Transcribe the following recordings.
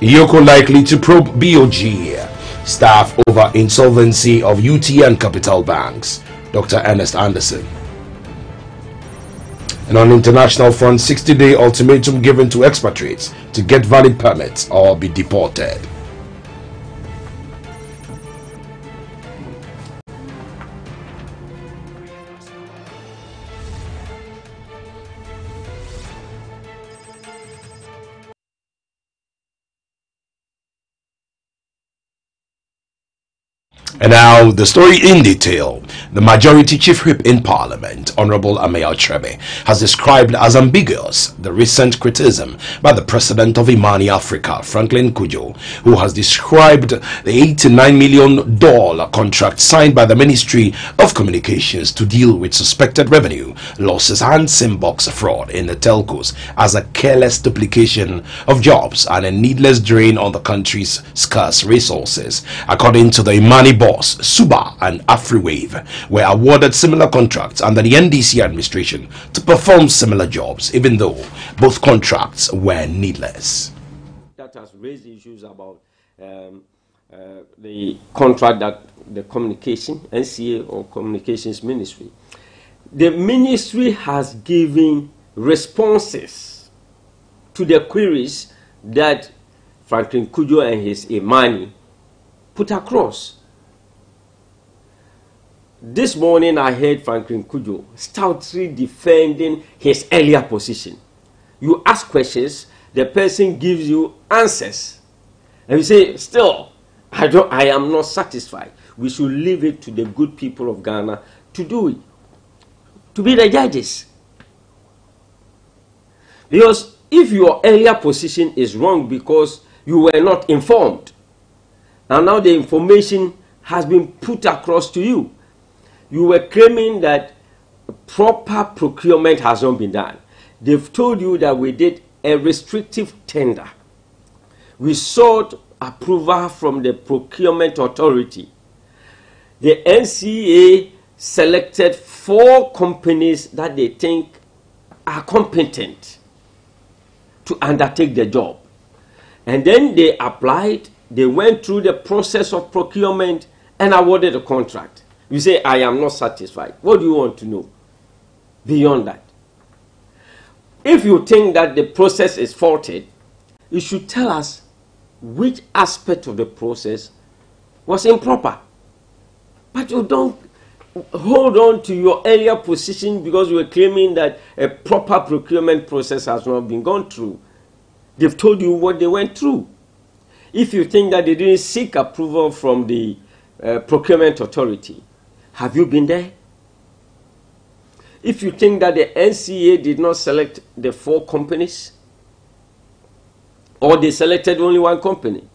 Yoko likely to probe BOG staff over insolvency of UTN Capital Banks. Dr. Ernest Anderson. And on international front, 60-day ultimatum given to expatriates to get valid permits or be deported. And now the story in detail. The majority chief whip in Parliament, Honorable Ameya Trebe, has described as ambiguous the recent criticism by the President of Imani Africa, Franklin Kujo, who has described the $89 million contract signed by the Ministry of Communications to deal with suspected revenue losses and SIM-box fraud in the telcos as a careless duplication of jobs and a needless drain on the country's scarce resources. According to the Imani board, Suba and AfriWave were awarded similar contracts under the NDC administration to perform similar jobs, even though both contracts were needless. That has raised issues about the contract that the communication, NCA or Communications Ministry. The ministry has given responses to the queries that Franklin Kujo and his Imani put across. This morning I heard Franklin Kujo stoutly defending his earlier position. You ask questions, the person gives you answers. And you say, still, I am not satisfied. We should leave it to the good people of Ghana to do it, to be the judges. Because if your earlier position is wrong because you were not informed, and now the information has been put across to you, you were claiming that proper procurement has not been done. They've told you that we did a restrictive tender. We sought approval from the procurement authority. The NCA selected 4 companies that they think are competent to undertake the job. And then they applied, they went through the process of procurement and awarded a contract. You say, I am not satisfied. What do you want to know beyond that? If you think that the process is faulted, you should tell us which aspect of the process was improper. But you don't hold on to your earlier position because you were claiming that a proper procurement process has not been gone through. They've told you what they went through. If you think that they didn't seek approval from the procurement authority, have you been there? If you think that the NCA did not select the 4 companies, or they selected only 1 company,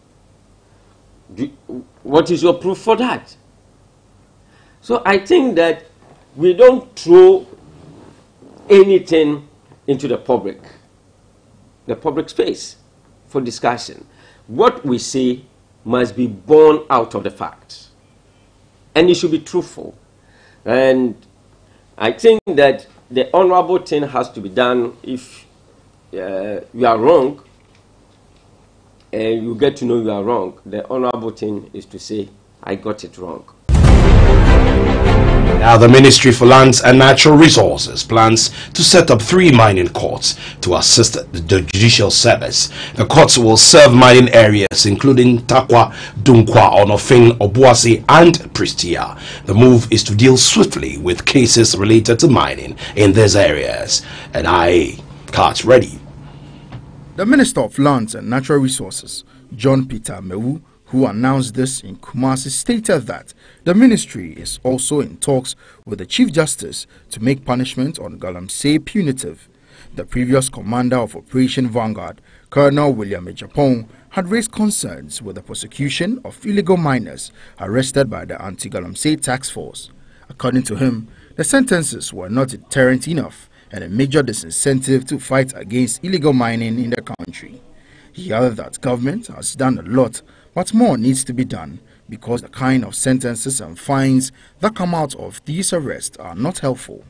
what is your proof for that? So I think that we don't throw anything into the public space for discussion. What we say must be born out of the facts. And it should be truthful. And I think that the honorable thing has to be done. If you are wrong, and you get to know you are wrong, the honorable thing is to say, I got it wrong. Now, the Ministry for Lands and Natural Resources plans to set up 3 mining courts to assist the judicial service. The courts will serve mining areas including Takwa, Dunkwa, Onofing, Obuasi, and Pristia. The move is to deal swiftly with cases related to mining in these areas. And I can't ready. The Minister of Lands and Natural Resources, John Peter Mewu, who announced this in Kumasi, stated that the ministry is also in talks with the Chief Justice to make punishment on Galamsey punitive. The previous commander of Operation Vanguard, Colonel William Ejapong, had raised concerns with the prosecution of illegal miners arrested by the Anti-Galamsey Task Force. According to him, the sentences were not deterrent enough and a major disincentive to fight against illegal mining in the country. He added that government has done a lot, but more needs to be done because the kind of sentences and fines that come out of these arrests are not helpful.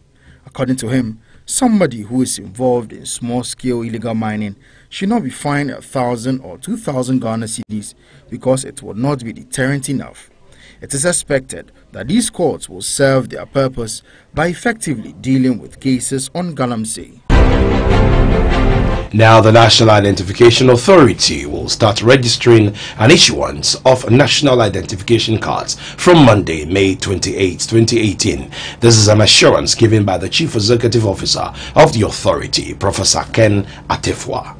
According to him, somebody who is involved in small-scale illegal mining should not be fined 1,000 or 2,000 Ghana cedis because it will not be deterrent enough. It is expected that these courts will serve their purpose by effectively dealing with cases on galamsey. Now, the National Identification Authority will start registering an issuance of national identification cards from Monday, May 28, 2018. This is an assurance given by the Chief Executive Officer of the authority, Professor Ken Atefwa.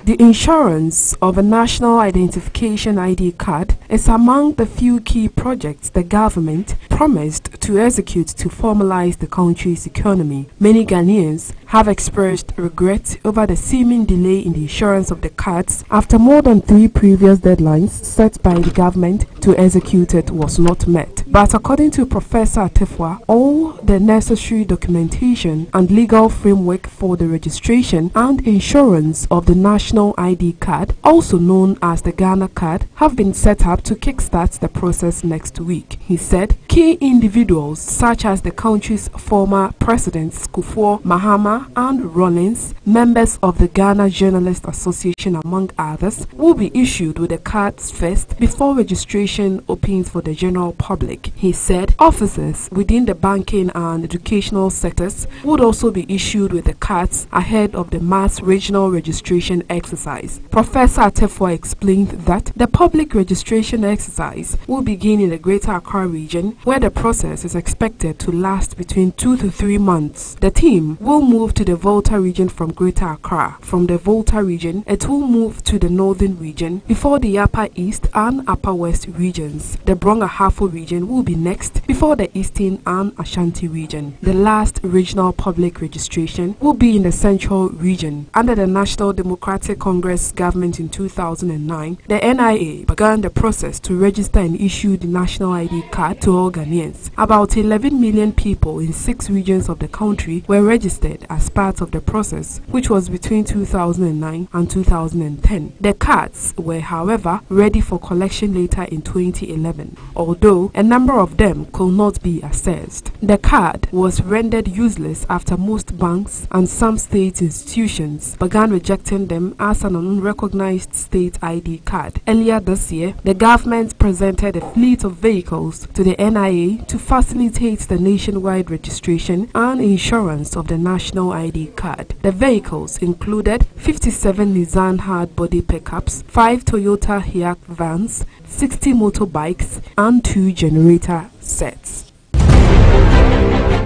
The insurance of a national identification ID card is among the few key projects the government promised to execute to formalize the country's economy. Many Ghanaians have expressed regret over the seeming delay in the issuance of the cards after more than 3 previous deadlines set by the government to execute it was not met. But according to Professor Atefwa, all the necessary documentation and legal framework for the registration and insurance of the national ID card, also known as the Ghana card, have been set up to kickstart the process next week. He said key individuals such as the country's former presidents Kufuor, Mahama and Rawlings, members of the Ghana Journalists Association among others, will be issued with the cards first before registration opens for the general public. He said officers within the banking and educational sectors would also be issued with the cards ahead of the mass regional registration exercise. Professor Atefwa explained that the public registration exercise will begin in the Greater Accra region, where the process is expected to last between 2 to 3 months. The team will move to the Volta region from Greater Accra. From the Volta region, it will move to the Northern region before the Upper East and Upper West regions. The Brong-Ahafo region will be next before the Eastern and Ashanti region. The last regional public registration will be in the Central region. Under the National Democratic Congress government in 2009, the NIA began the process to register and issue the national ID card to all Ghanaians. About 11 million people in 6 regions of the country were registered as part of the process, which was between 2009 and 2010. The cards were, however, ready for collection later in 2011, although a number of them could not be accessed. The card was rendered useless after most banks and some state institutions began rejecting them as an unrecognized state ID card. Earlier this year, the government presented a fleet of vehicles to the NIA to facilitate the nationwide registration and insurance of the national ID card. The vehicles included 57 Nissan hard-body pickups, 5 Toyota Hilux vans, 60 motorbikes, and 2 generator sets.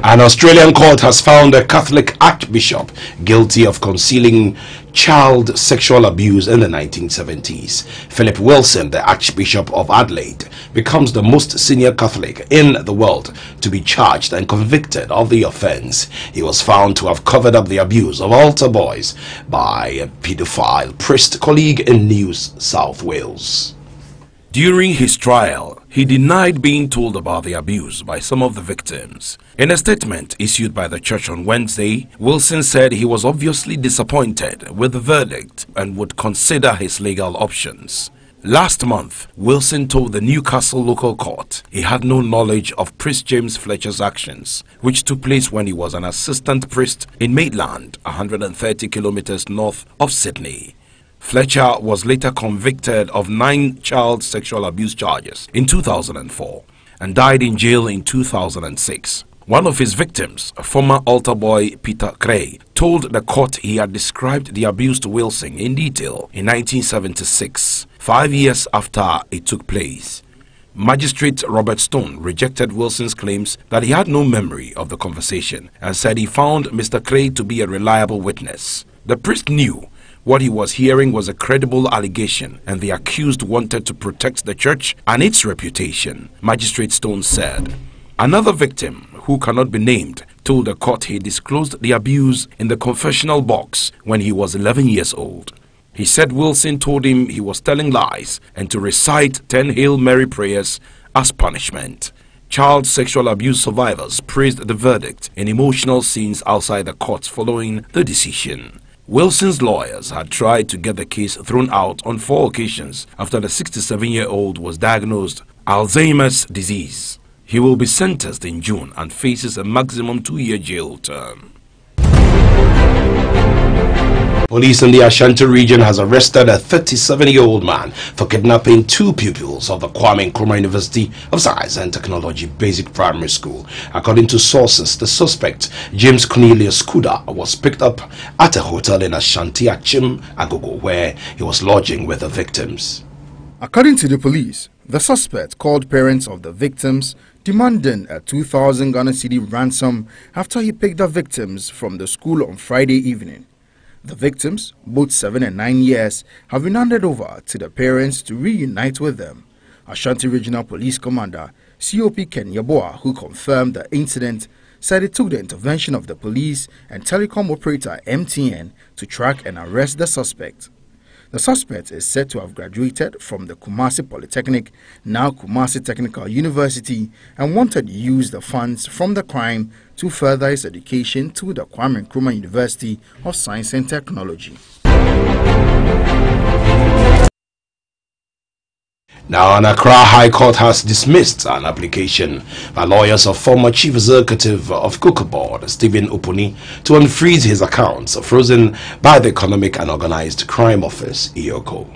An Australian court has found a Catholic archbishop guilty of concealing child sexual abuse in the 1970s. Philip Wilson, the Archbishop of Adelaide, becomes the most senior Catholic in the world to be charged and convicted of the offense. He was found to have covered up the abuse of altar boys by a pedophile priest colleague in New South Wales. During his trial, he denied being told about the abuse by some of the victims. In a statement issued by the church on Wednesday, Wilson said he was obviously disappointed with the verdict and would consider his legal options. Last month, Wilson told the Newcastle local court he had no knowledge of Priest James Fletcher's actions, which took place when he was an assistant priest in Maitland, 130 kilometers north of Sydney. Fletcher was later convicted of 9 child sexual abuse charges in 2004 and died in jail in 2006. One of his victims, a former altar boy Peter Cray, told the court he had described the abuse to Wilson in detail in 1976, 5 years after it took place. Magistrate Robert Stone rejected Wilson's claims that he had no memory of the conversation and said he found Mr. Cray to be a reliable witness. The priest knew what he was hearing was a credible allegation and the accused wanted to protect the church and its reputation, Magistrate Stone said. Another victim, who cannot be named, told the court he disclosed the abuse in the confessional box when he was 11 years old. He said Wilson told him he was telling lies and to recite 10 Hail Mary prayers as punishment. Child sexual abuse survivors praised the verdict in emotional scenes outside the courts following the decision. Wilson's lawyers had tried to get the case thrown out on 4 occasions after the 67-year-old was diagnosed Alzheimer's disease. He will be sentenced in June and faces a maximum 2-year jail term. Police in the Ashanti region has arrested a 37-year-old man for kidnapping 2 pupils of the Kwame Nkrumah University of Science and Technology Basic Primary School. According to sources, the suspect, James Cornelius Kuda, was picked up at a hotel in Ashanti Achim, Agogo, where he was lodging with the victims. According to the police, the suspect called parents of the victims demanding a 2,000 Ghana cedi ransom after he picked the victims from the school on Friday evening. The victims, both 7 and 9 years, have been handed over to the parents to reunite with them. Ashanti Regional Police Commander COP Ken Yaboa, who confirmed the incident, said it took the intervention of the police and telecom operator MTN to track and arrest the suspect. The suspect is said to have graduated from the Kumasi Polytechnic, now Kumasi Technical University, and wanted to use the funds from the crime to further his education to the Kwame Nkrumah University of Science and Technology. Now, an Accra High Court has dismissed an application by lawyers of former Chief Executive of Cocoa Board, Stephen Upuni, to unfreeze his accounts frozen by the Economic and Organized Crime Office, EOCO.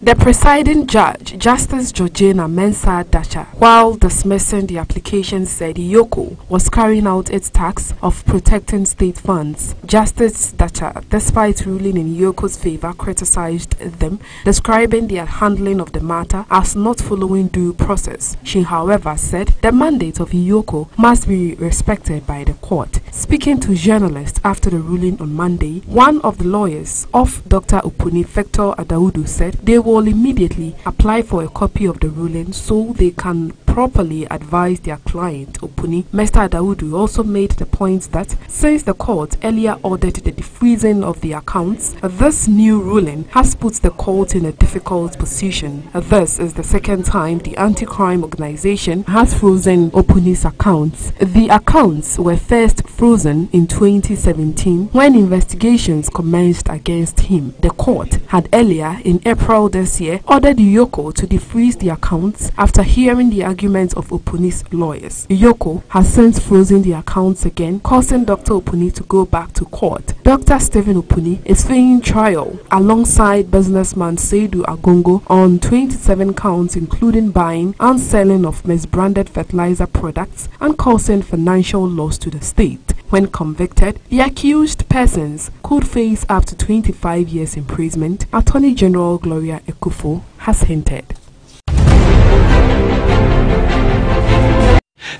The presiding judge, Justice Georgina Mensah Dacha, while dismissing the application, said Yoko was carrying out its task of protecting state funds. Justice Dacha, despite ruling in Yoko's favor, criticized them, describing their handling of the matter as not following due process. She, however, said the mandate of Yoko must be respected by the court. Speaking to journalists after the ruling on Monday, one of the lawyers of Dr. Upuni, Victor Adaudu, said they will immediately apply for a copy of the ruling so they can properly advise their client, Upuni. Mr. Adaudu also made the point that since the court earlier ordered the defreezing of the accounts, this new ruling has put the court in a difficult position. This is the second time the anti-crime organization has frozen Upuni's accounts. The accounts were first frozen in 2017 when investigations commenced against him. The court had earlier in April this year ordered Yoko to defreeze the accounts after hearing the arguments of Upuni's lawyers. Yoko has since frozen the accounts again, causing Dr. Upuni to go back to court. Dr. Stephen Upuni is facing trial alongside businessman Seidu Agongo on 27 counts, including buying and selling of misbranded fertilizer products and causing financial loss to the state. When convicted, the accused persons could face up to 25 years imprisonment, Attorney General Gloria Ekufo has hinted.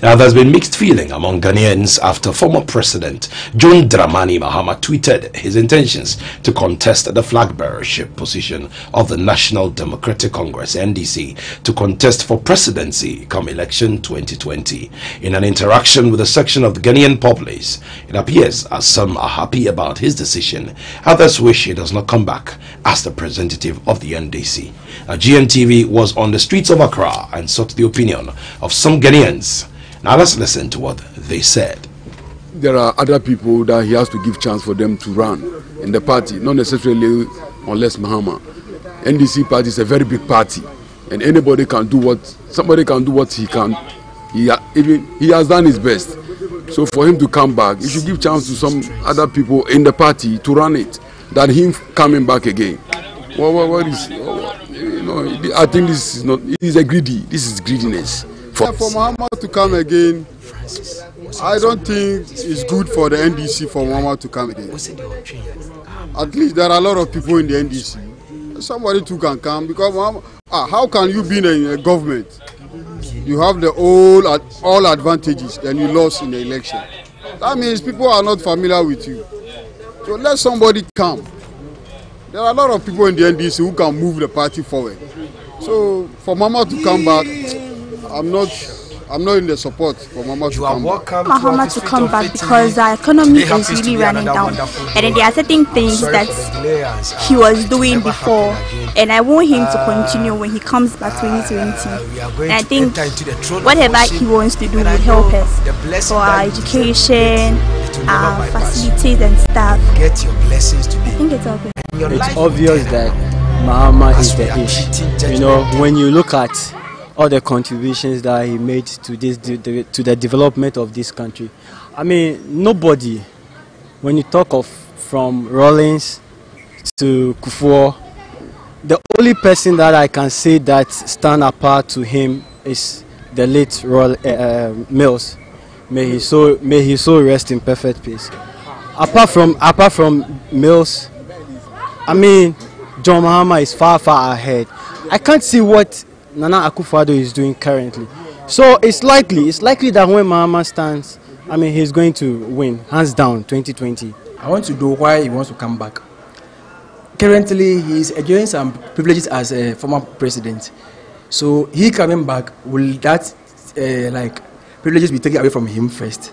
Now, there's been mixed feeling among Ghanaians after former President John Dramani Mahama tweeted his intentions to contest the flag bearership position of the National Democratic Congress (NDC) to contest for presidency come election 2020. In an interaction with a section of the Ghanaian populace, it appears as some are happy about his decision, others wish he does not come back as the representative of the NDC. Now, GNTV was on the streets of Accra and sought the opinion of some Ghanaians. Now let's listen to what they said. There are other people that he has to give chance for them to run in the party, not necessarily unless Mahama. NDC party is a very big party, and anybody can do what he can. He has done his best. So for him to come back, he should give chance to some other people in the party to run it, than him coming back again. What is? I think this is not. It is a greedy. This is greediness. For Mahama to come again, I don't think it's good for the NDC for Mahama to come again. At least there are a lot of people in the NDC. Somebody too can come because Mahama, how can you be in a government? You have the all advantages, then you lost in the election. That means people are not familiar with you. So let somebody come. There are a lot of people in the NDC who can move the party forward. So for Mahama to come back, I'm not in the support for Mahama to come back. Mahama to come back because the economy is really running down, and then there are certain things that he was doing before, and I want him to continue when he comes back 2020. And I think whatever he wants to do will help us for our education, facilities and stuff. Get your blessings today. I think it's obvious. It's obvious that Mahama is the issue. You know, when you look at all the contributions that he made to the development of this country. I mean, nobody when you talk of from Rawlings to Kufuor, the only person that I can say that stand apart to him is the late Mills. May he so rest in perfect peace. Apart from Mills, I mean, John Mahama is far ahead. I can't see what Nana Akufo-Addo is doing currently. So it's likely that when Mahama stands, I mean, he's going to win, hands down, 2020. I want to know why he wants to come back. Currently, he's enjoying some privileges as a former president. So he coming back, will that privileges be taken away from him first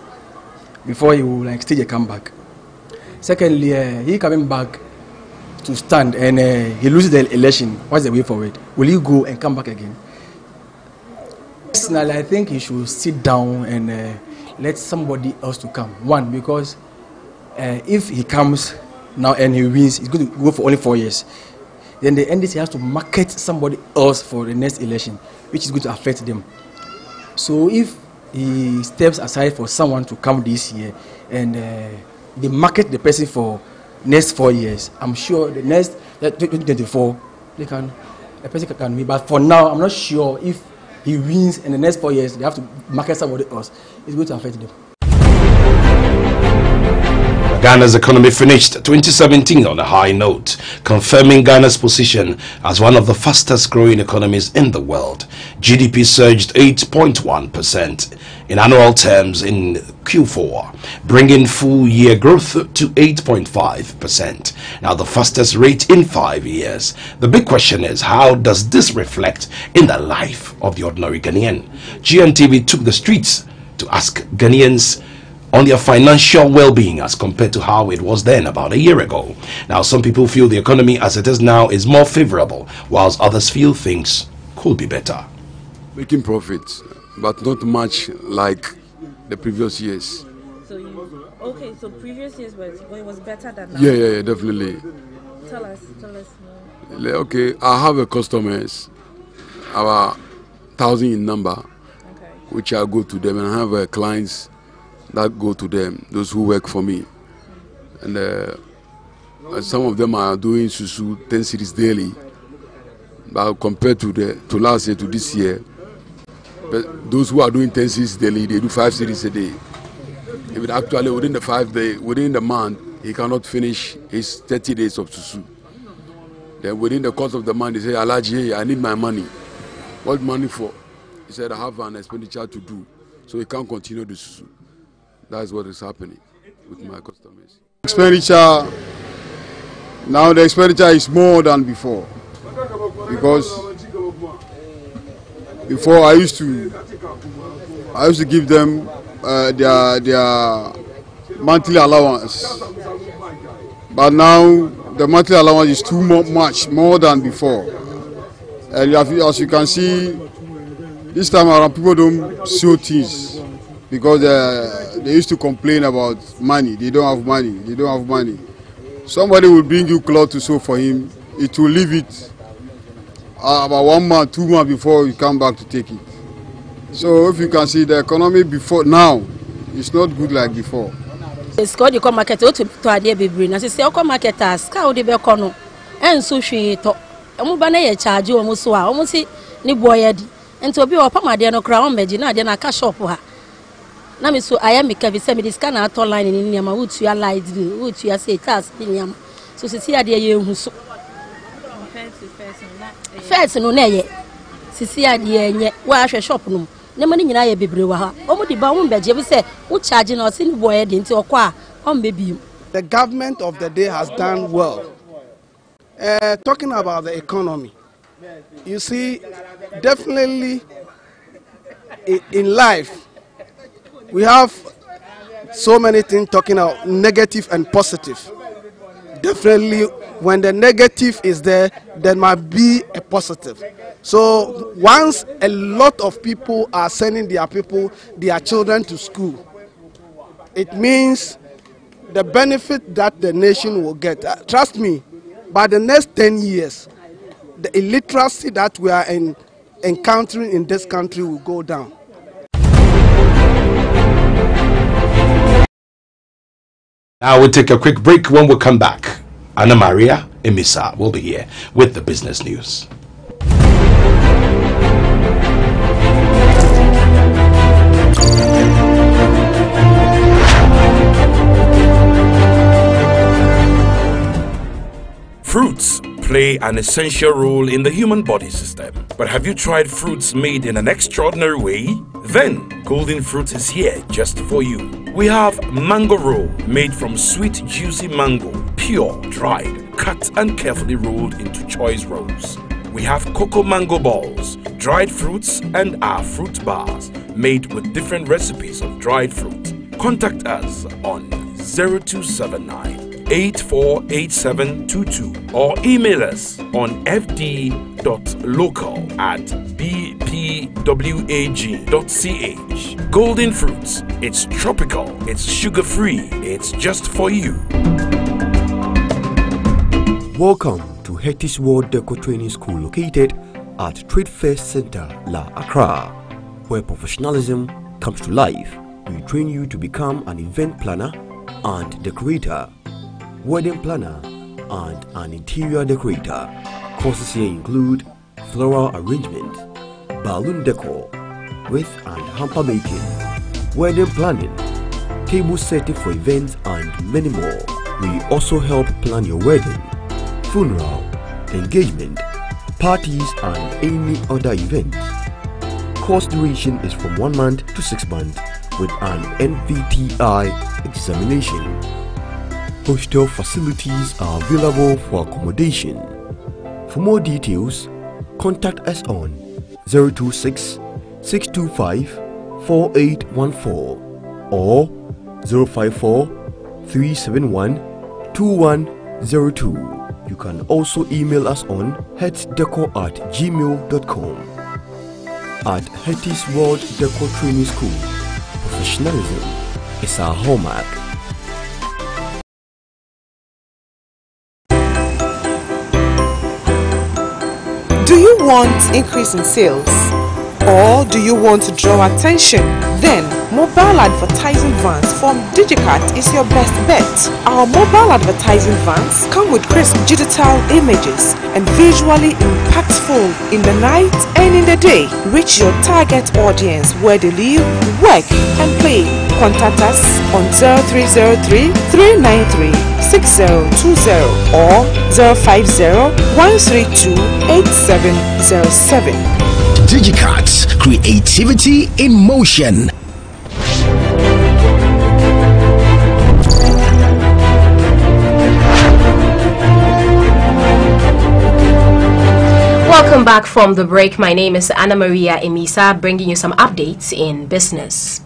before he will stage a comeback? Secondly, he coming back to stand and he loses the election. What's the way forward? Will he go and come back again? Personally, I think he should sit down and let somebody else to come. One, because if he comes now and he wins, he's going to go for only 4 years. Then the NDC has to market somebody else for the next election, which is going to affect them. So if he steps aside for someone to come this year and they market the person for next 4 years, I'm sure the next 2024 a person can win. But for now, I'm not sure if he wins in the next 4 years, they have to market somebody else. It's going to affect them. Ghana's economy finished 2017 on a high note, confirming Ghana's position as one of the fastest growing economies in the world. GDP surged 8.1% in annual terms in Q4, bringing full-year growth to 8.5%. Now, the fastest rate in 5 years. The big question is, how does this reflect in the life of the ordinary Ghanaian? GNTV took the streets to ask Ghanaians on their financial well-being as compared to how it was then about a year ago. Now, some people feel the economy as it is now is more favorable, whilst others feel things could be better. Making profits, but not much like the previous years. So previous years was better than now? Yeah, definitely. Tell us more. Okay, I have a customers, about 1,000 in number, which I go to them, and I have clients that go to them, those who work for me. And some of them are doing susu 10 cities daily. But compared to last year to this year, but those who are doing 10 cities daily, they do 5 cities a day. Even actually within the 5 days, within the month, he cannot finish his 30 days of susu. Then within the course of the month, he say, Alaji, I need my money. What money for? He said, I have an expenditure to do, so he can't continue the susu. That's what is happening with my customers. Expenditure, now the expenditure is more than before. Because before I used to give them their monthly allowance. But now the monthly allowance is too much, more than before. And as you can see, this time around people don't show things. Because they used to complain about money. They don't have money. Somebody will bring you cloth to sew for him. It will leave it about 1 month, 2 months before you come back to take it. So if you can see the economy before now, it's not good like before. It's called the market. To idea be bring. As say, the marketers, how they be kono, and so she to. Omubana ye charge you almost see ni boyedi. And to be opa ma de no crown meji na de na cash shop ha. Na me so I am make we say me this can at line in niam would you light would you say task niam so sisi ade ye hu so first no na ye sisi ade ye wa hwe shop no na mani nyina ye bebre wa ha omo di ba won beje bi say wo charge na o boy de nti okọ a on bebi. The government of the day has done well. Talking about the economy, you see, definitely in life we have so many things talking about negative and positive. Definitely, when the negative is there, there might be a positive. So once a lot of people are sending their children to school, it means the benefit that the nation will get. Trust me, by the next 10 years, the illiteracy that we are encountering in this country will go down. Now we'll take a quick break. When we come back, Anna Maria Emisa will be here with the business news. Fruits play an essential role in the human body system. But have you tried fruits made in an extraordinary way? Then Golden Fruits is here just for you. We have mango roll made from sweet juicy mango, pure, dried, cut and carefully rolled into choice rolls. We have cocoa mango balls, dried fruits and our fruit bars made with different recipes of dried fruit. Contact us on 0279 848722 or email us on fd.local@bpwag.ch. Golden Fruits, it's tropical, it's sugar-free, it's just for you. Welcome to Hetty's World Deco Training School located at Trade Fair Center, La Accra, where professionalism comes to life. We train you to become an event planner and decorator, wedding planner and an interior decorator. Courses here include floral arrangement, balloon decor, wreath and hamper making, wedding planning, table setting for events and many more. We also help plan your wedding, funeral, engagement, parties and any other event. Course duration is from 1 month to 6 months with an NVTI examination. Hostel facilities are available for accommodation. For more details, contact us on 026 625 4814 or 054 371 2102. You can also email us on hetdeco@gmail.com. At Hetty's World Deco Training School, professionalism is our hallmark. Do you want increase in sales? Or do you want to draw attention? Then mobile advertising vans from Digicat is your best bet. Our mobile advertising vans come with crisp digital images and visually impactful in the night and in the day. Reach your target audience where they live, work and play. Contact us on 0303 393 6020 or 050 132 8707. Digicat, creativity in motion. Welcome back from the break. My name is Anna Maria Emisa, bringing you some updates in business.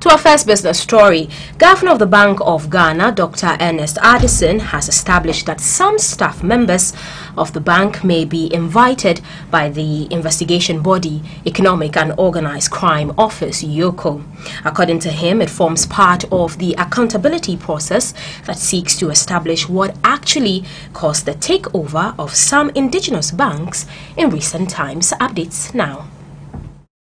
To our first business story, Governor of the Bank of Ghana, Dr. Ernest Addison, has established that some staff members of the bank may be invited by the investigation body, Economic and Organized Crime Office, EOCO. According to him, it forms part of the accountability process that seeks to establish what actually caused the takeover of some indigenous banks in recent times. Updates now.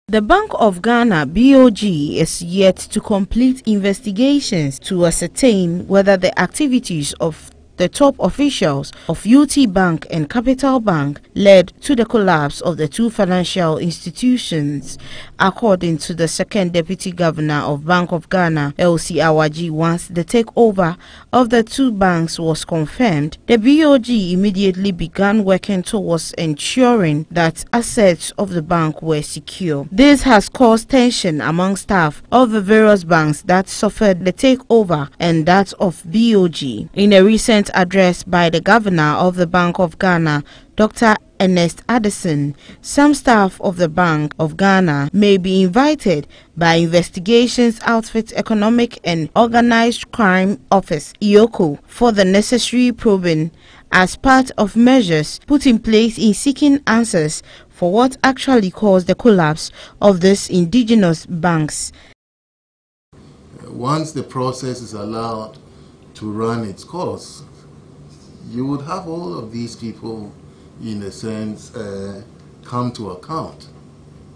The Bank of Ghana, BOG, is yet to complete investigations to ascertain whether the activities of the top officials of UT Bank and Capital Bank led to the collapse of the two financial institutions. According to the second Deputy Governor of Bank of Ghana, LC Awaji, once the takeover of the two banks was confirmed, the BOG immediately began working towards ensuring that assets of the bank were secure. This has caused tension among staff of the various banks that suffered the takeover and that of BOG. In a recent address by the Governor of the Bank of Ghana, Dr. Ernest Addison, some staff of the Bank of Ghana may be invited by Investigations Outfit Economic and Organized Crime Office, EOCO, for the necessary probing as part of measures put in place in seeking answers for what actually caused the collapse of these indigenous banks. Once the process is allowed to run its course, you would have all of these people, in a sense, come to account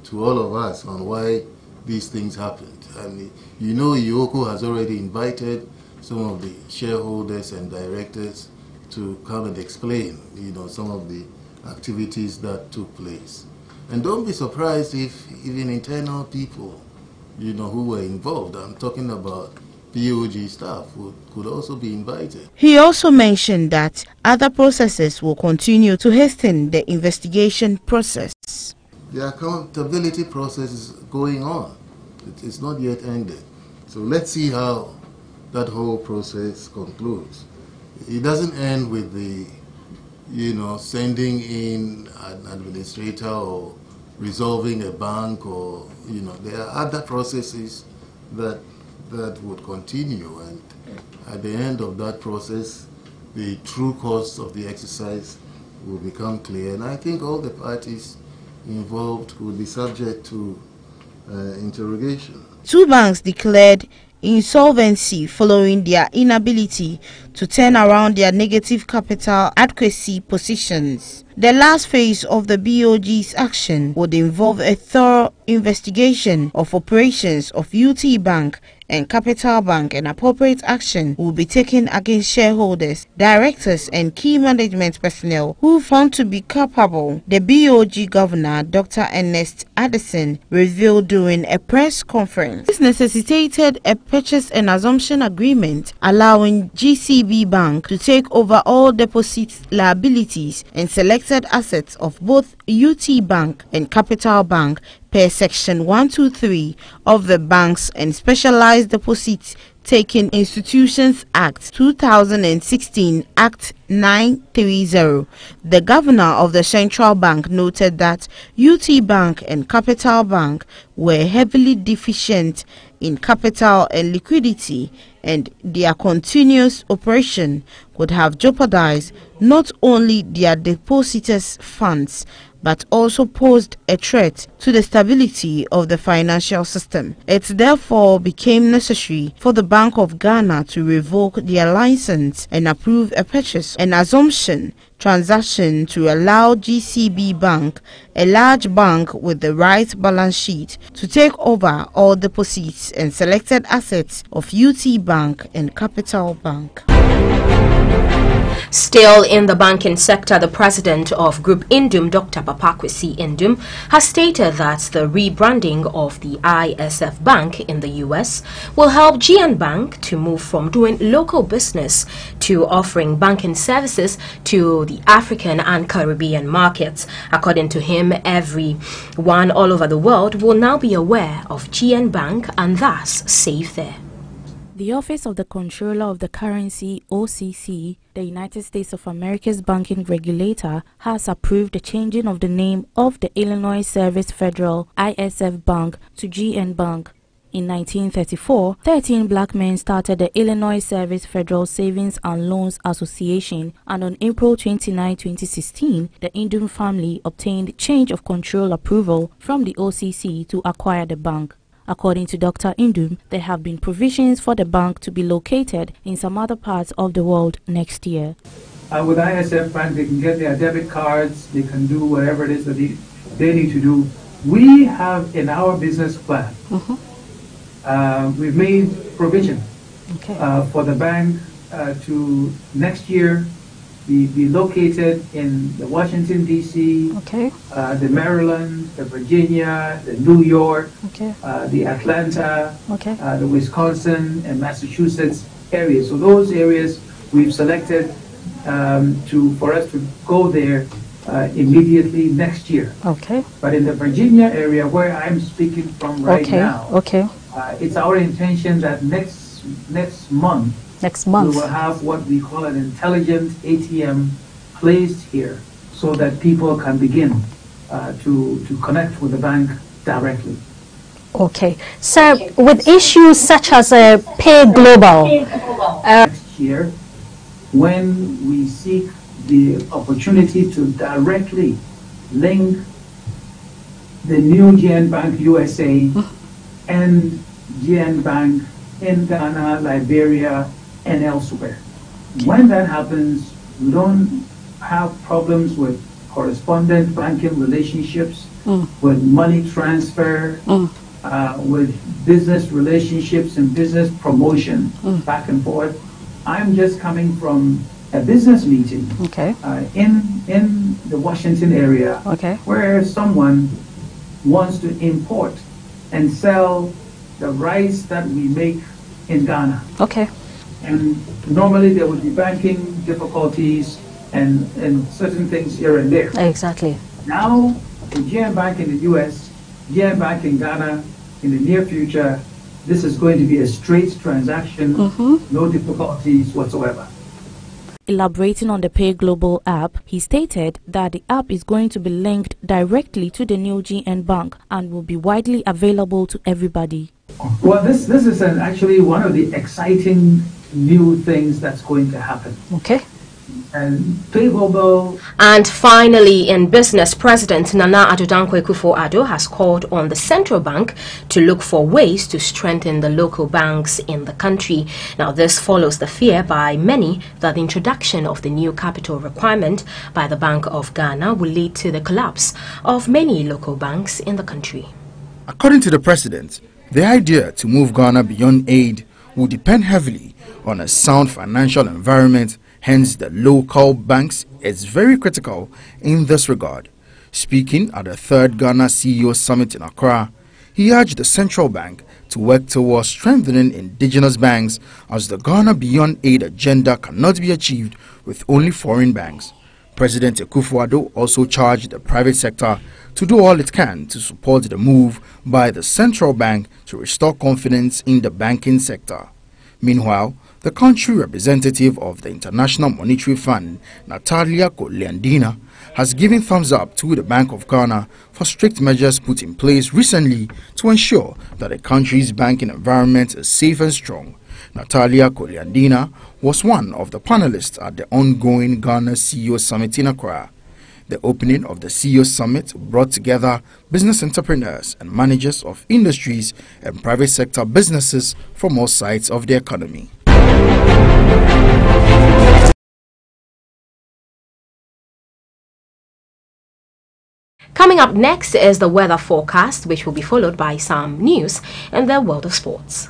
to all of us on why these things happened. And you know, EOCO has already invited some of the shareholders and directors to come and explain, some of the activities that took place. And don't be surprised if even internal people, who were involved, I'm talking about BOG staff, could also be invited. He also mentioned that other processes will continue to hasten the investigation process. The accountability process is going on. It's not yet ended. So let's see how that whole process concludes. It doesn't end with the, sending in an administrator or resolving a bank, or, there are other processes that would continue, and at the end of that process, the true cost of the exercise will become clear, and I think all the parties involved will be subject to interrogation. 2 banks declared insolvency following their inability to turn around their negative capital adequacy positions. The last phase of the BOG's action would involve a thorough investigation of operations of UT Bank and Capital Bank, and appropriate action will be taken against shareholders, directors and key management personnel who found to be culpable, the BOG governor Dr. Ernest Addison revealed during a press conference. This necessitated a purchase and assumption agreement allowing GCB Bank to take over all deposit liabilities and selected assets of both UT Bank and Capital Bank per Section 123 of the Banks and Specialized Deposit Taking Institutions Act 2016 Act 930. The governor of the central bank noted that UT Bank and Capital Bank were heavily deficient in capital and liquidity, and their continuous operation could have jeopardized not only their depositors' funds but also posed a threat to the stability of the financial system. It therefore became necessary for the Bank of Ghana to revoke their license and approve a purchase and assumption transaction to allow GCB Bank, a large bank with the right balance sheet, to take over all deposits and selected assets of UT Bank and Capital Bank. Still in the banking sector, the president of Group Indum, Dr. Papakwesi Indum, has stated that the rebranding of the ISF Bank in the US will help GN Bank to move from doing local business to offering banking services to the African and Caribbean markets. According to him, everyone all over the world will now be aware of GN Bank and thus safe there. The Office of the Controller of the Currency, OCC, the United States of America's banking regulator, has approved the changing of the name of the Illinois Service Federal ISF Bank to GN Bank. In 1934, 13 black men started the Illinois Service Federal Savings and Loans Association, and on April 29, 2016, the Indum family obtained change of control approval from the OCC to acquire the bank. According to Dr. Indum, there have been provisions for the bank to be located in some other parts of the world next year. With ISF Bank, they can get their debit cards, they can do whatever it is that they need to do. We have in our business plan, we've made provision for the bank to next year be located in the Washington, D.C., the Maryland, the Virginia, the New York, the Atlanta, the Wisconsin, and Massachusetts areas. So those areas we've selected for us to go there immediatly next year. But in the Virginia area, where I'm speaking from right now, it's our intention that next month, we will have what we call an intelligent ATM placed here so that people can begin to connect with the bank directly. Okay. So with issues such as Pay Global, next year, when we seek the opportunity to directly link the new GN Bank USA and GN Bank in Ghana, Liberia, and elsewhere. When that happens, we don't have problems with correspondent banking relationships, with money transfer, with business relationships and business promotion back and forth. I'm just coming from a business meeting in the Washington area where someone wants to import and sell the rice that we make in Ghana. And normally there would be banking difficulties and certain things here and there. Exactly. Now, the GM Bank in the US, GM Bank in Ghana, in the near future, this is going to be a straight transaction, no difficulties whatsoever. Elaborating on the Pay Global app, he stated that the app is going to be linked directly to the new GN Bank and will be widely available to everybody. Well, this is actually one of the exciting new things that's going to happen. And Pay Global. And finally, in business, President Nana Addo Dankwa Akufo-Addo has called on the central bank to look for ways to strengthen the local banks in the country. Now, this follows the fear by many that the introduction of the new capital requirement by the Bank of Ghana will lead to the collapse of many local banks in the country. According to the president, the idea to move Ghana beyond aid will depend heavily on a sound financial environment. Hence, the local banks is very critical in this regard. Speaking at the 3rd Ghana CEO Summit in Accra, he urged the central bank to work towards strengthening indigenous banks, as the Ghana Beyond Aid agenda cannot be achieved with only foreign banks. President Akufo-Addo also charged the private sector to do all it can to support the move by the central bank to restore confidence in the banking sector. Meanwhile, the country representative of the International Monetary Fund, Natalia Koliandina, has given thumbs up to the Bank of Ghana for strict measures put in place recently to ensure that the country's banking environment is safe and strong. Natalia Koliandina was one of the panelists at the ongoing Ghana CEO Summit in Accra. The opening of the CEO Summit brought together business entrepreneurs and managers of industries and private sector businesses from all sides of the economy. Coming up next is the weather forecast, which will be followed by some news in the world of sports.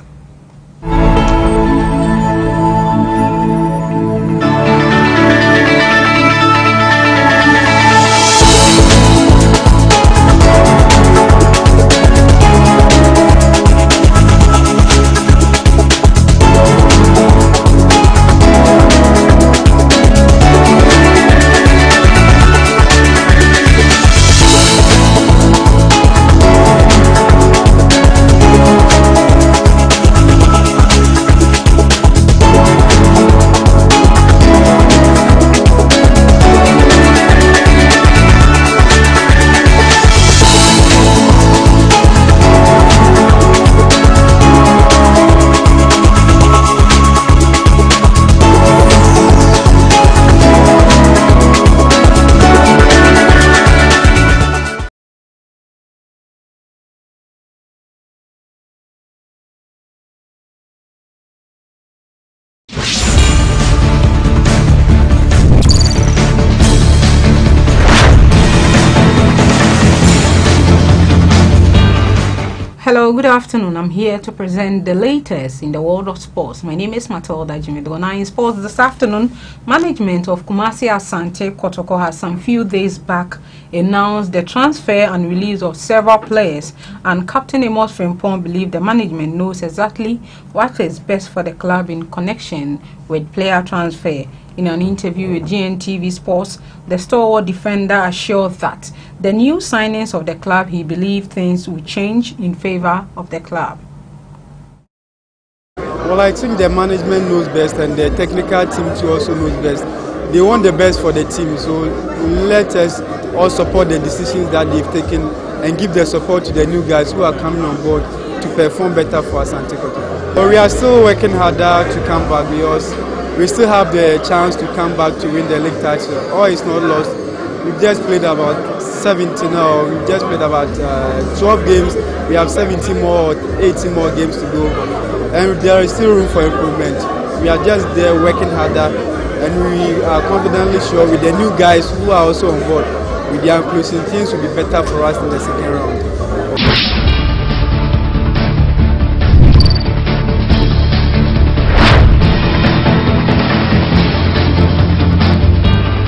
Hello, good afternoon. I'm here to present the latest in the world of sports. My name is Matilda Jimidona. In sports this afternoon, management of Kumasi Asante Kotoko has some few days back announced the transfer and release of several players, and Captain Amos Frimpong believed the management knows exactly what is best for the club in connection with player transfer. In an interview with GNTV Sports, the stalwart defender assured that the new signings of the club, he believed things will change in favor of the club. Well, I think the management knows best and the technical team too also knows best. They want the best for the team, so let us all support the decisions that they've taken and give the support to the new guys who are coming on board to perform better for Asante Kotoko. But we are still working harder to come back because we still have the chance to come back to win the league title. All is not lost. We've just played about 17 now. We've just played about 12 games. We have 17 more, 18 more games to go. And there is still room for improvement. We are just there working harder, and we are confidently sure with the new guys who are also on board, with their inclusion, things will be better for us in the second round.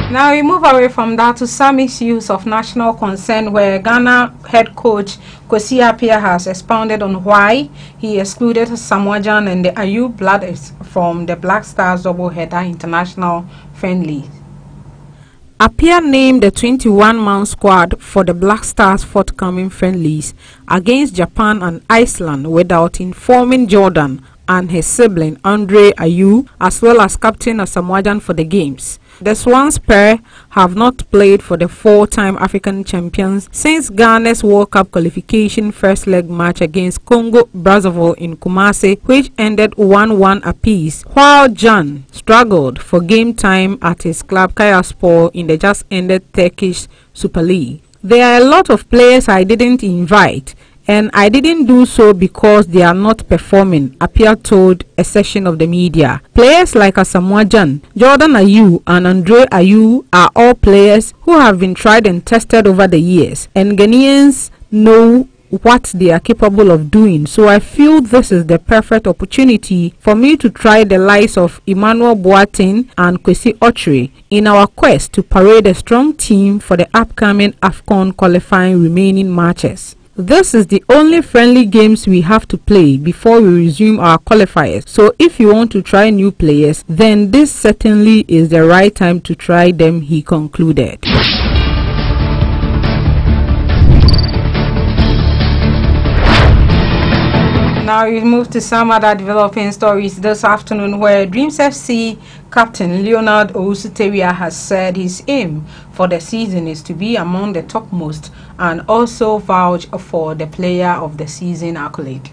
Now we move away from that to some issues of national concern, where Ghana head coach Kwesi Appiah has expounded on why he excluded Samoa Gyan and the Ayew Blooders from the Black Stars doubleheader international friendly. Appiah named the 21-man squad for the Black Stars' forthcoming friendlies against Japan and Iceland without informing Jordan and his sibling Andre Ayew, as well as Captain Samoa Gyan for the games. The Swans pair have not played for the four-time African champions since Ghana's World Cup qualification first leg match against Congo-Brazzaville in Kumasi, which ended 1-1 apiece, while Gyan struggled for game time at his club Kayaspor in the just-ended Turkish Super League. There are a lot of players I didn't invite, and I didn't do so because they are not performing, Appiah told a section of the media. Players like Samoa Gyan, Jordan Ayew and Andre Ayew are all players who have been tried and tested over the years, and Ghanaians know what they are capable of doing, so I feel this is the perfect opportunity for me to try the likes of Emmanuel Boateng and Kwesi Ochre in our quest to parade a strong team for the upcoming AFCON qualifying remaining matches. This is the only friendly games we have to play before we resume our qualifiers, so if you want to try new players, then this certainly is the right time to try them, he concluded. Now we move to some other developing stories this afternoon, where Dreams FC captain Leonard Owusu-Teria has said his aim for the season is to be among the topmost and also vouch for the player of the season accolade.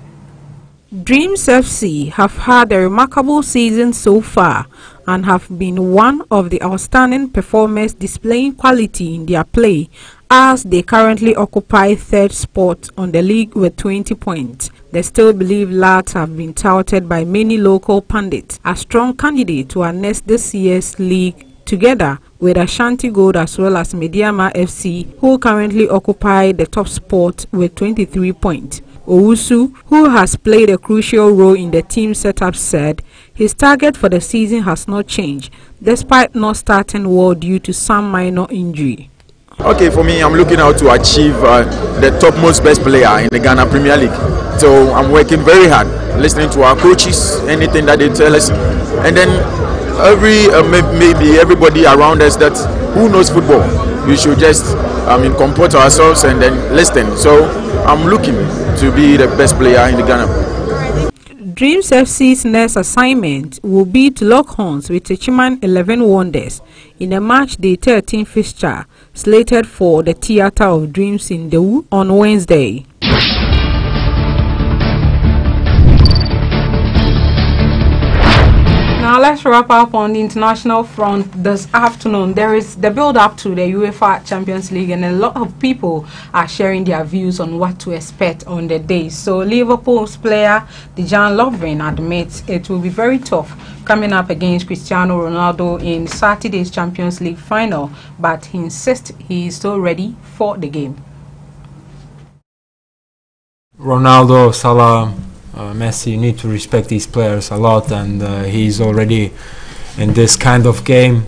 Dreams FC have had a remarkable season so far and have been one of the outstanding performers displaying quality in their play, as they currently occupy third spot on the league with 20 points. They still believe lads have been touted by many local pundits as strong candidates to harness this year's league, together with Ashanti Gold as well as Mediama FC, who currently occupy the top spot with 23 points. Owusu, who has played a crucial role in the team setup, said his target for the season has not changed, despite not starting well due to some minor injury. Okay, for me, I'm looking out to achieve the topmost best player in the Ghana Premier League. So I'm working very hard, listening to our coaches, anything that they tell us, and then maybe everybody around us that who knows football. We should just comport ourselves and then listen. So I'm looking to be the best player in the Ghana. Dreams FC's next assignment will be to lock horns with Techiman 11 Wonders in a match day 13 fixture slated for the Theatre of Dreams in Dewu on Wednesday. Now let's wrap up on the international front this afternoon. There is the build-up to the UEFA Champions League, and a lot of people are sharing their views on what to expect on the day. So Liverpool's player Dejan Lovren admits it will be very tough coming up against Cristiano Ronaldo in Saturday's Champions League final, but he insists he is still ready for the game. Ronaldo, Salah, Messi, you need to respect these players a lot, and he's already in this kind of game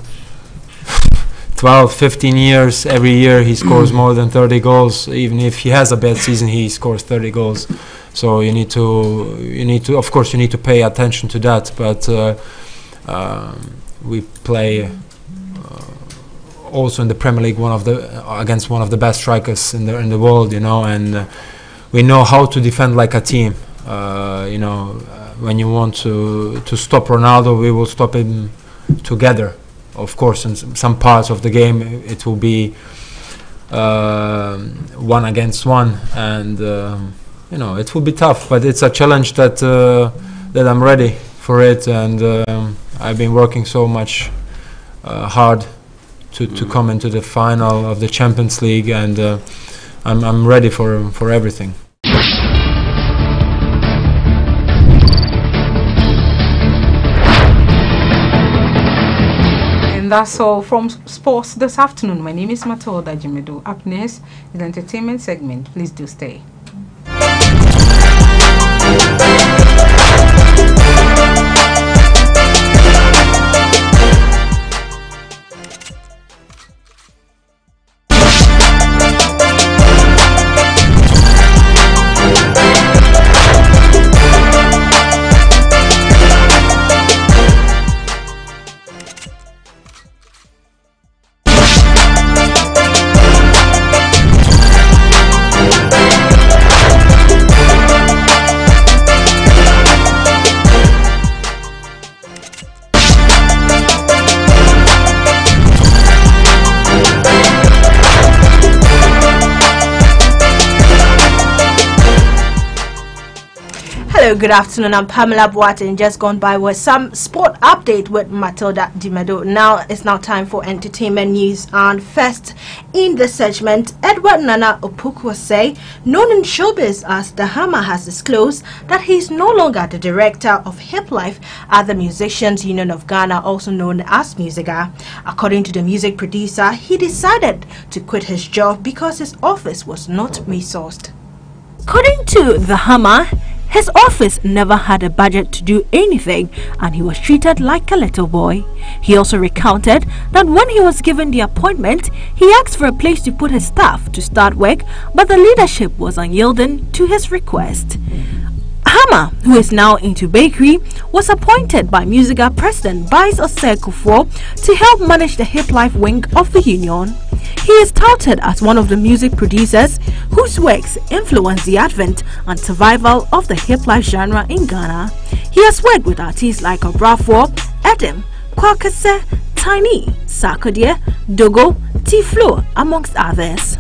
12-15 years. Every year he scores more than 30 goals. Even if he has a bad season, he scores 30 goals. So you need to of course you need to pay attention to that, but we play also in the Premier League against one of the best strikers in the world, you know, and we know how to defend like a team. You know, when you want to stop Ronaldo, we will stop him together. Of course, in some parts of the game, it will be 1 against 1, and you know, it will be tough. But it's a challenge that I'm ready for it, and I've been working so much hard to come into the final of the Champions League, and I'm ready for everything. And that's all from sports this afternoon. My name is Matilda Jimedo. Up next is the entertainment segment. Please do stay. Hello, good afternoon. I'm Pamela Boateng. Just gone by with some sport update with Matilda Dimedo. Now it's now time for entertainment news. And first, in the segment, Edward Nana Opoku-Osei, known in showbiz as The Hammer, has disclosed that he is no longer the director of Hip Life at the Musicians Union of Ghana, also known as Musica. According to the music producer, he decided to quit his job because his office was not resourced. According to The Hammer, his office never had a budget to do anything and he was treated like a little boy. He also recounted that when he was given the appointment, he asked for a place to put his staff to start work, but the leadership was unyielding to his request. Hammer, who is now into bakery, was appointed by Musica President Vice Osei Kufuor to help manage the Hip Life wing of the union. He is touted as one of the music producers whose works influenced the advent and survival of the hip life genre in Ghana. He has worked with artists like Obrafour, Edem, Kwakase, Tiny, Sarkodie, Dogo, T-Flow, amongst others.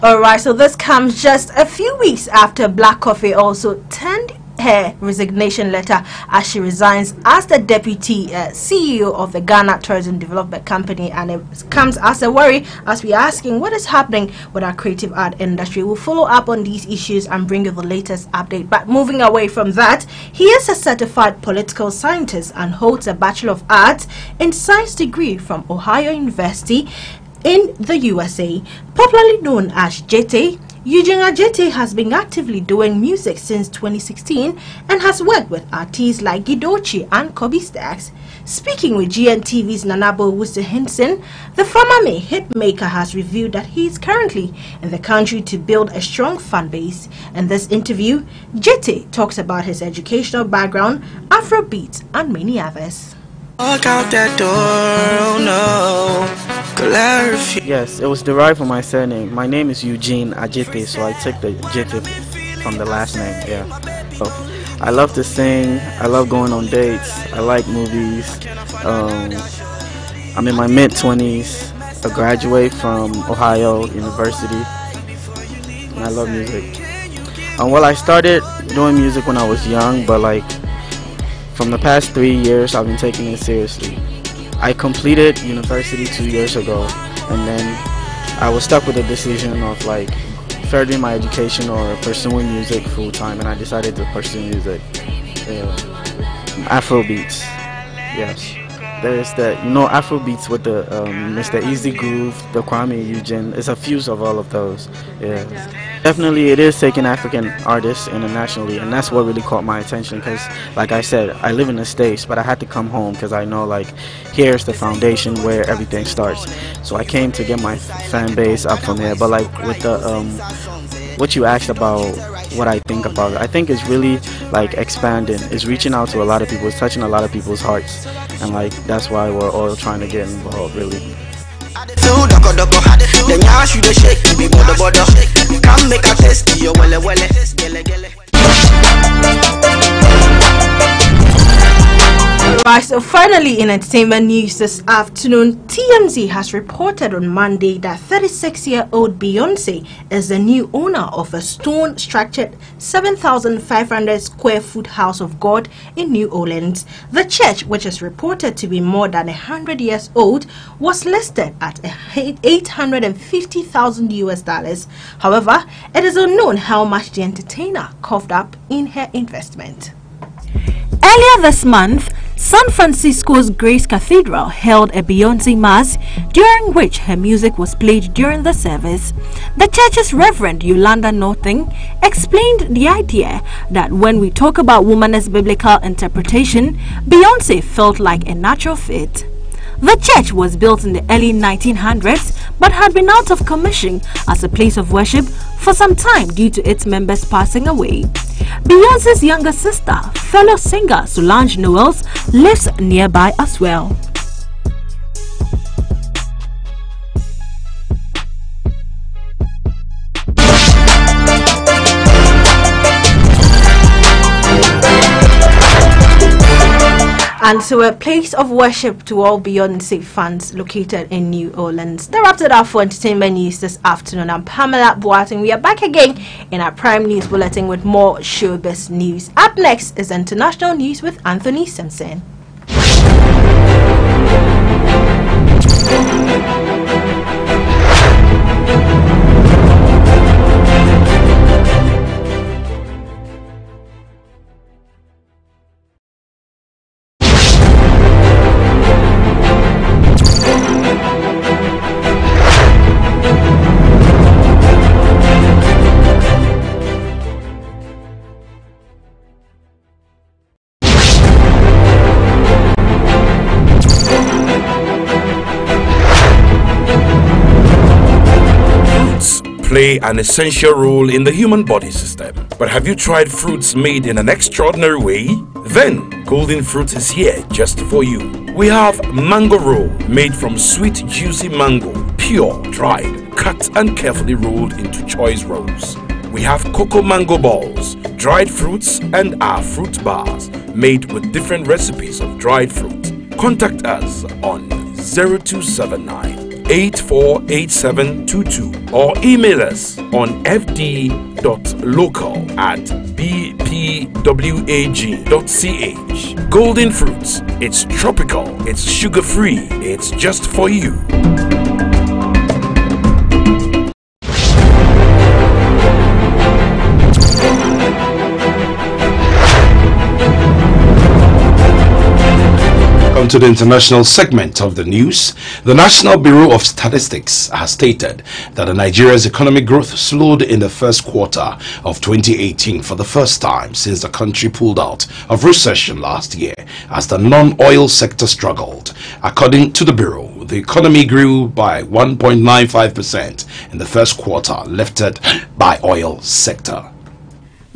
Alright, so this comes just a few weeks after Black Coffee also turned her resignation letter as she resigns as the deputy CEO of the Ghana Tourism Development Company, and it comes as a worry as we are asking what is happening with our creative art industry. We'll follow up on these issues and bring you the latest update. But moving away from that, he is a certified political scientist and holds a Bachelor of Arts in Science degree from Ohio University in the USA. Popularly known as JT, Eugene Ajete has been actively doing music since 2016 and has worked with artists like Gidochi and Kobe Stacks. Speaking with GNTV's Nanabo Wusu Henson, the former hitmaker has revealed that he is currently in the country to build a strong fan base. In this interview, Jete talks about his educational background, Afrobeats, and many others. Walk out that door, oh no. Yes, it was derived from my surname. My name is Eugene Ajete, so I took the Jete from the last name. Yeah. So I love to sing. I love going on dates. I like movies. I'm in my mid-20s. I graduate from Ohio University, and I love music. Well, I started doing music when I was young, but like from the past 3 years, I've been taking it seriously. I completed university 2 years ago, and then I was stuck with the decision of like furthering my education or pursuing music full time, and I decided to pursue music. Afrobeats, yes. There's the Afrobeats with the Mr. Easy Groove, the Kwame Eugene. It's a fuse of all of those. Yeah. Definitely, it is taking African artists internationally, and that's what really caught my attention. Because, like I said, I live in the States, but I had to come home because I know like here's the foundation where everything starts. So I came to get my fan base up from here. But like with the what you asked about what I think about it, I think it's really like expanding. It's reaching out to a lot of people. It's touching a lot of people's hearts, and like that's why we're all trying to get involved, really. Right, so finally in entertainment news this afternoon, TMZ has reported on Monday that 36-year-old Beyonce is the new owner of a stone-structured 7,500 square foot house of God in New Orleans. The church, which is reported to be more than 100 years old, was listed at $850,000 US. However, it is unknown how much the entertainer coughed up in her investment. Earlier this month, San Francisco's Grace Cathedral held a Beyonce Mass, during which her music was played during the service. The church's Reverend Yolanda Northing explained the idea that when we talk about womanist biblical interpretation, Beyonce felt like a natural fit. The church was built in the early 1900s but had been out of commission as a place of worship for some time due to its members passing away. Beyonce's younger sister, fellow singer Solange Knowles, lives nearby as well. And so a place of worship to all Beyonce fans located in New Orleans. That wraps it up for entertainment news this afternoon. I'm Pamela Boateng. We are back again in our Prime News Bulletin with more showbiz news. Up next is international news with Anthony Simpson. Play an essential role in the human body system. But have you tried fruits made in an extraordinary way? Then Golden Fruit is here just for you. We have mango roll made from sweet juicy mango, pure, dried, cut and carefully rolled into choice rolls. We have cocoa mango balls, dried fruits and our fruit bars made with different recipes of dried fruit. Contact us on 0279 848722 or email us on fd.local@bpwag.ch. Golden Fruits, it's tropical, it's sugar-free, it's just for you. To the international segment of the news, the National Bureau of Statistics has stated that Nigeria's economic growth slowed in the first quarter of 2018 for the first time since the country pulled out of recession last year as the non-oil sector struggled. According to the Bureau, the economy grew by 1.95% in the first quarter, lifted by oil sector.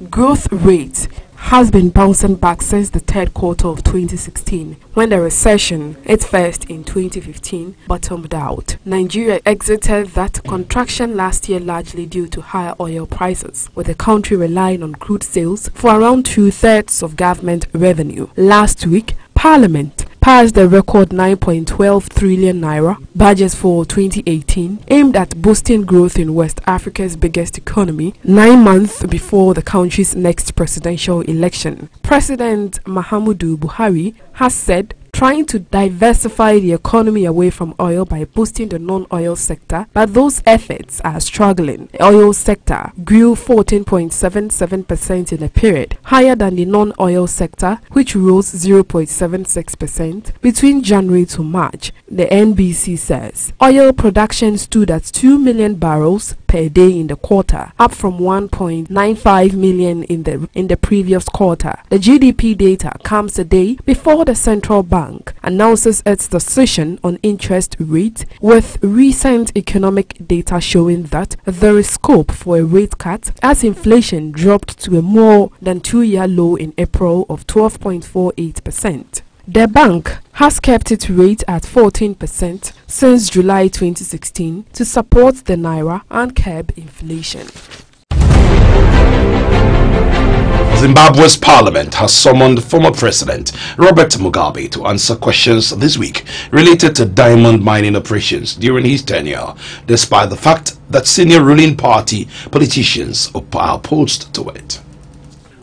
Growth rate has been bouncing back since the third quarter of 2016, when the recession, its first in 2015, bottomed out. Nigeria exited that contraction last year largely due to higher oil prices, with the country relying on crude sales for around 2/3 of government revenue. Last week, Parliament passed the record 9.12 trillion naira budget for 2018, aimed at boosting growth in West Africa's biggest economy, 9 months before the country's next presidential election. President Muhammadu Buhari has said trying to diversify the economy away from oil by boosting the non-oil sector, but those efforts are struggling. The oil sector grew 14.77% in a period, higher than the non-oil sector, which rose 0.76% between January to March, the NBC says. Oil production stood at 2 million barrels per day in the quarter, up from 1.95 million in the previous quarter. The GDP data comes a day before the central bank announces its decision on interest rate, with recent economic data showing that there is scope for a rate cut as inflation dropped to a more than 2-year low in April of 12.48%. The bank has kept its rate at 14% since July 2016 to support the naira and curb inflation. Zimbabwe's parliament has summoned former President Robert Mugabe to answer questions this week related to diamond mining operations during his tenure, despite the fact that senior ruling party politicians are opposed to it.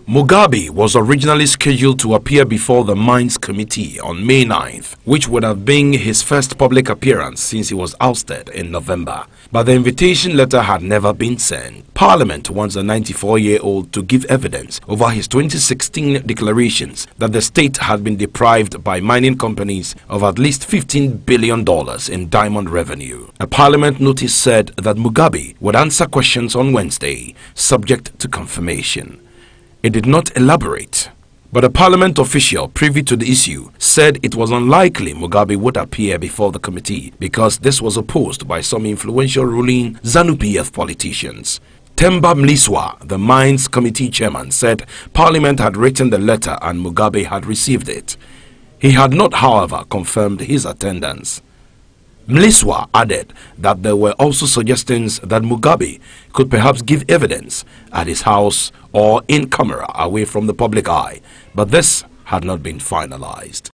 Mugabe was originally scheduled to appear before the Mines Committee on May 9th, which would have been his first public appearance since he was ousted in November. But the invitation letter had never been sent. Parliament wants the 94-year-old to give evidence over his 2016 declarations that the state had been deprived by mining companies of at least $15 billion in diamond revenue. A parliament notice said that Mugabe would answer questions on Wednesday, subject to confirmation. It did not elaborate, but a parliament official privy to the issue said it was unlikely Mugabe would appear before the committee because this was opposed by some influential ruling ZANU-PF politicians. Themba Mliswa, the Mines Committee chairman, said Parliament had written the letter and Mugabe had received it. He had not, however, confirmed his attendance. Mliswa added that there were also suggestions that Mugabe could perhaps give evidence at his house or in camera away from the public eye, but this had not been finalized.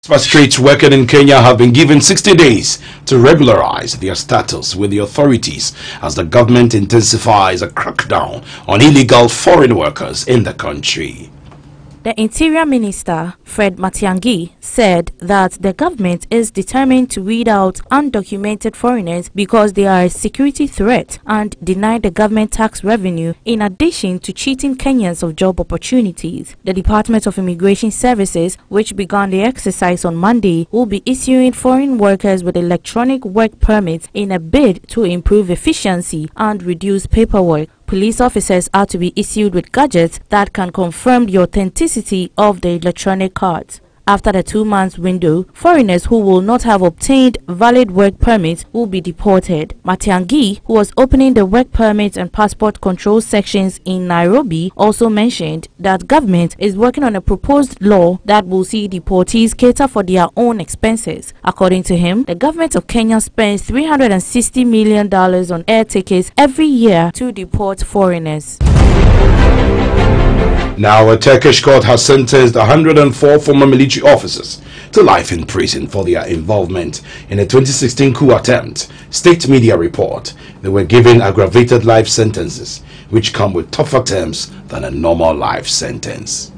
Expatriates working in Kenya have been given 60 days to regularize their status with the authorities as the government intensifies a crackdown on illegal foreign workers in the country. The Interior Minister, Fred Matiang'i, said that the government is determined to weed out undocumented foreigners because they are a security threat and deny the government tax revenue in addition to cheating Kenyans of job opportunities. The Department of Immigration Services, which began the exercise on Monday, will be issuing foreign workers with electronic work permits in a bid to improve efficiency and reduce paperwork. Police officers are to be issued with gadgets that can confirm the authenticity of the electronic cards. After the 2-month window, foreigners who will not have obtained valid work permits will be deported. Matiang'i, who was opening the work permit and passport control sections in Nairobi, also mentioned that government is working on a proposed law that will see deportees cater for their own expenses. According to him, the government of Kenya spends $360 million on air tickets every year to deport foreigners. Now, a Turkish court has sentenced 104 former military officers to life in prison for their involvement in a 2016 coup attempt. State media report they were given aggravated life sentences, which come with tougher terms than a normal life sentence.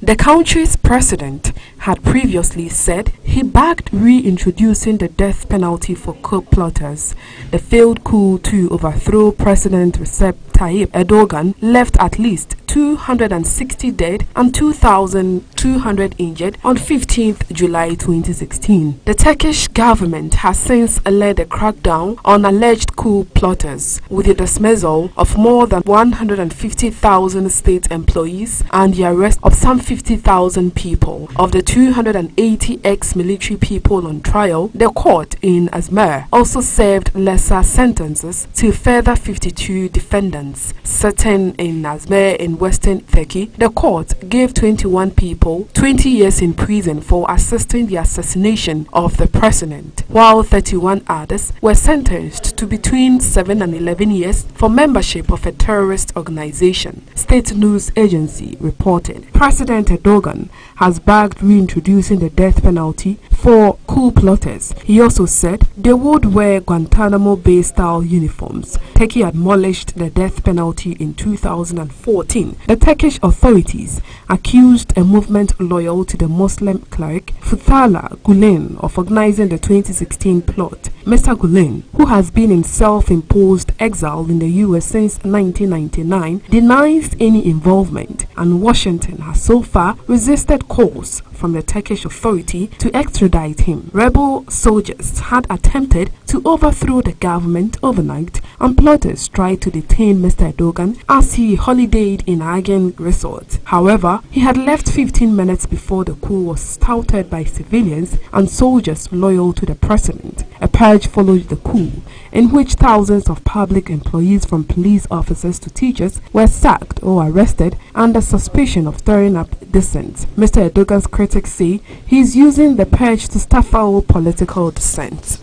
The country's president had previously said he backed reintroducing the death penalty for coup plotters. The failed coup to overthrow President Recep Tayyip Erdogan left at least 260 dead and 2,200 injured on 15th July 2016. The Turkish government has since led a crackdown on alleged coup plotters with the dismissal of more than 150,000 state employees and the arrest of some 50,000 people. Of the 280 ex-military people on trial, the court in Izmir also served lesser sentences to further 52 defendants. Sitting in Izmir in Western Turkey, the court gave 21 people 20 years in prison for assisting the assassination of the president, while 31 others were sentenced to between 7 and 11 years for membership of a terrorist organization. State news agency reported President Erdogan has backed reintroducing the death penalty for coup plotters. He also said they would wear Guantanamo Bay style uniforms. Turkey abolished the death penalty in 2014. The Turkish authorities accused a movement loyal to the Muslim cleric Fethullah Gulen of organizing the 2016 plot. Mr. Gulen, who has been in self-imposed exile in the US since 1999, denies any involvement, and Washington has so far resisted calls from the Turkish authority to extradite him. Rebel soldiers had attempted to overthrow the government overnight, and plotters tried to detain Mr. Erdogan as he holidayed in Agen Resort. However, he had left 15 minutes before the coup was touted by civilians and soldiers loyal to the president. A purge followed the coup, in which thousands of public employees from police officers to teachers were sacked or arrested under suspicion of stirring up dissent. Mr. Erdogan's critics say he is using the purge to stifle political dissent.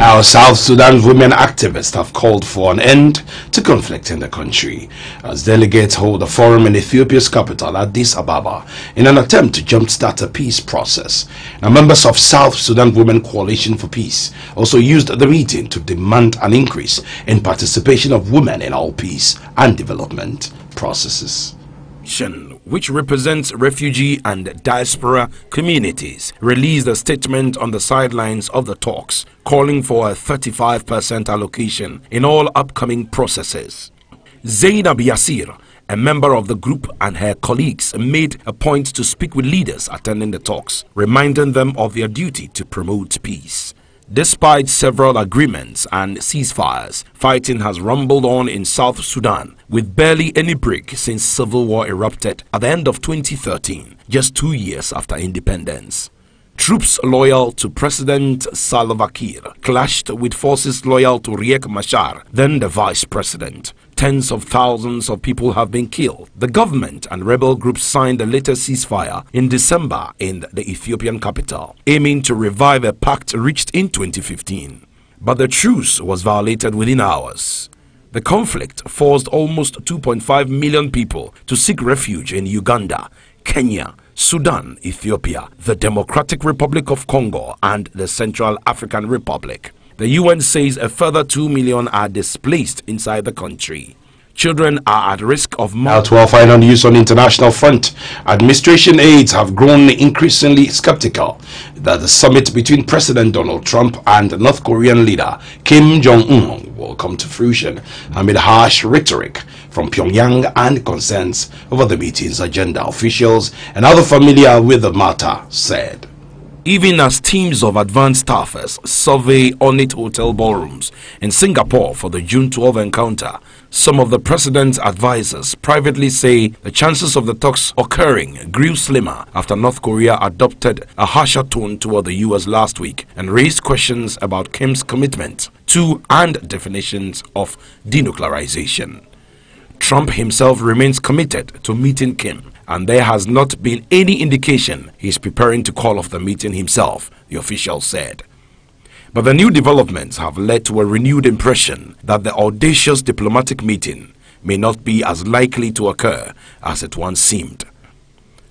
Our South Sudan women activists have called for an end to conflict in the country as delegates hold a forum in Ethiopia's capital, Addis Ababa, in an attempt to jumpstart a peace process. Now, members of South Sudan Women Coalition for Peace also used the meeting to demand an increase in participation of women in all peace and development processes. Which represents refugee and diaspora communities, released a statement on the sidelines of the talks, calling for a 35% allocation in all upcoming processes. Zainab Yassir, a member of the group, and her colleagues made a point to speak with leaders attending the talks, reminding them of their duty to promote peace. Despite several agreements and ceasefires, fighting has rumbled on in South Sudan, with barely any break since civil war erupted at the end of 2013, just 2 years after independence. Troops loyal to President Salva Kiir clashed with forces loyal to Riek Machar, then the vice president. Tens of thousands of people have been killed. The government and rebel groups signed a latest ceasefire in December in the Ethiopian capital, aiming to revive a pact reached in 2015. But the truce was violated within hours. The conflict forced almost 2.5 million people to seek refuge in Uganda, Kenya, Sudan, Ethiopia, the Democratic Republic of Congo, and the Central African Republic. The UN says a further 2 million are displaced inside the country. Children are at risk of... Now to our final news on the international front. Administration aides have grown increasingly skeptical that the summit between President Donald Trump and North Korean leader Kim Jong-un will come to fruition amid harsh rhetoric from Pyongyang and concerns over the meeting's agenda. Officials and others familiar with the matter said. Even as teams of advanced staffers survey ornate hotel ballrooms in Singapore for the June 12 encounter, some of the president's advisors privately say the chances of the talks occurring grew slimmer after North Korea adopted a harsher tone toward the U.S. last week and raised questions about Kim's commitment to and definitions of denuclearization. Trump himself remains committed to meeting Kim, and there has not been any indication he is preparing to call off the meeting himself, the official said. But the new developments have led to a renewed impression that the audacious diplomatic meeting may not be as likely to occur as it once seemed.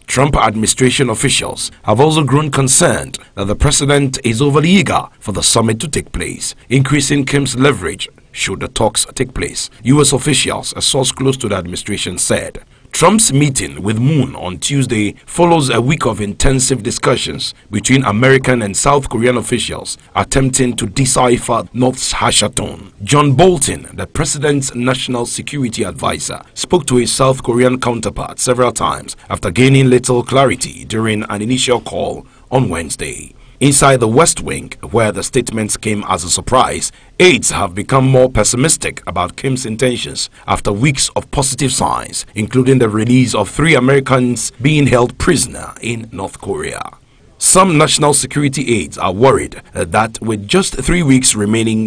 Trump administration officials have also grown concerned that the president is overly eager for the summit to take place, increasing Kim's leverage should the talks take place. U.S. officials, a source close to the administration, said. Trump's meeting with Moon on Tuesday follows a week of intensive discussions between American and South Korean officials attempting to decipher North's harsher tone. John Bolton, the president's national security advisor, spoke to his South Korean counterpart several times after gaining little clarity during an initial call on Wednesday. Inside the West Wing, where the statements came as a surprise, aides have become more pessimistic about Kim's intentions after weeks of positive signs, including the release of 3 Americans being held prisoner in North Korea. Some national security aides are worried that with just 3 weeks remaining